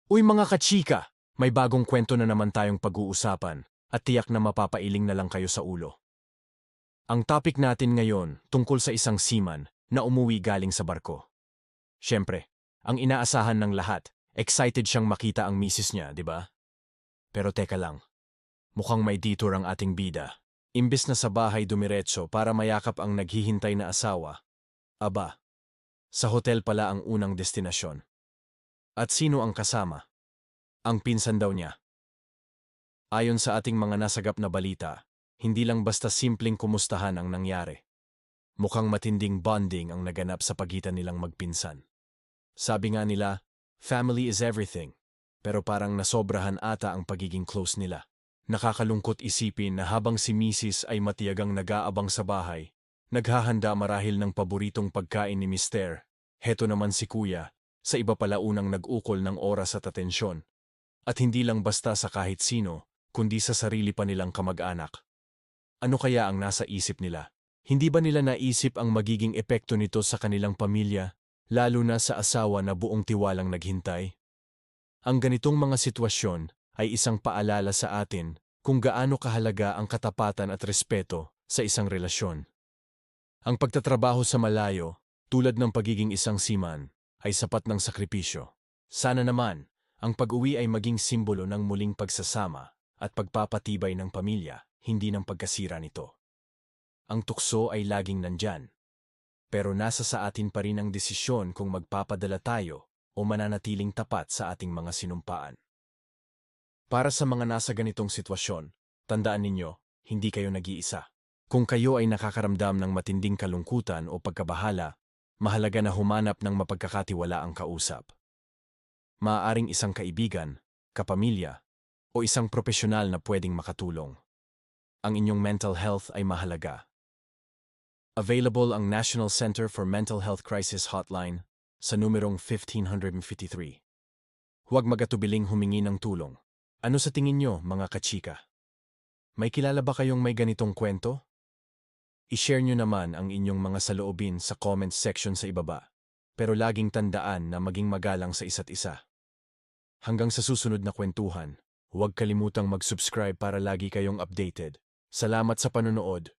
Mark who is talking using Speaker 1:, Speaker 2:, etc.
Speaker 1: Uy mga kachika, may bagong kwento na naman tayong pag-uusapan at tiyak na mapapailing na lang kayo sa ulo. Ang topic natin ngayon tungkol sa isang seaman na umuwi galing sa barko. Siyempre, ang inaasahan ng lahat, excited siyang makita ang misis niya, di ba? Pero teka lang, mukhang may detour ang ating bida. Imbes na sa bahay dumiretso para mayakap ang naghihintay na asawa, aba, sa hotel pala ang unang destinasyon. At sino ang kasama? Ang pinsan daw niya. Ayon sa ating mga nasagap na balita, hindi lang basta simpleng kumustahan ang nangyari. Mukhang matinding bonding ang naganap sa pagitan nilang magpinsan. Sabi nga nila, family is everything, pero parang nasobrahan ata ang pagiging close nila. Nakakalungkot isipin na habang si Mrs. ay matiyagang nag-aabang sa bahay, naghahanda marahil ng paboritong pagkain ni Mister, heto naman si Kuya, sa iba pala unang nag-ukol ng oras at atensyon. At hindi lang basta sa kahit sino, kundi sa sarili pa nilang kamag-anak. Ano kaya ang nasa isip nila? Hindi ba nila naisip ang magiging epekto nito sa kanilang pamilya, lalo na sa asawa na buong tiwalang naghintay? Ang ganitong mga sitwasyon ay isang paalala sa atin kung gaano kahalaga ang katapatan at respeto sa isang relasyon. Ang pagtatrabaho sa malayo, tulad ng pagiging isang seaman, ay sapat ng sakripisyo. Sana naman, ang pag-uwi ay maging simbolo ng muling pagsasama at pagpapatibay ng pamilya, hindi ng pagkasira nito. Ang tukso ay laging nandyan, pero nasa sa atin pa rin ang desisyon kung magpapadala tayo o mananatiling tapat sa ating mga sinumpaan. Para sa mga nasa ganitong sitwasyon, tandaan ninyo, hindi kayo nag-iisa. Kung kayo ay nakakaramdam ng matinding kalungkutan o pagkabahala, mahalaga na humanap ng mapagkakatiwalaang kausap. Maaaring isang kaibigan, kapamilya, o isang profesional na pwedeng makatulong. Ang inyong mental health ay mahalaga. Available ang National Center for Mental Health Crisis Hotline sa numerong 1553. Huwag magatubiling humingi ng tulong. Ano sa tingin nyo, mga kachika? May kilala ba kayong may ganitong kwento? I-share nyo naman ang inyong mga saloobin sa comments section sa ibaba. Pero laging tandaan na maging magalang sa isa't isa. Hanggang sa susunod na kwentuhan, huwag kalimutang mag-subscribe para lagi kayong updated. Salamat sa panonood.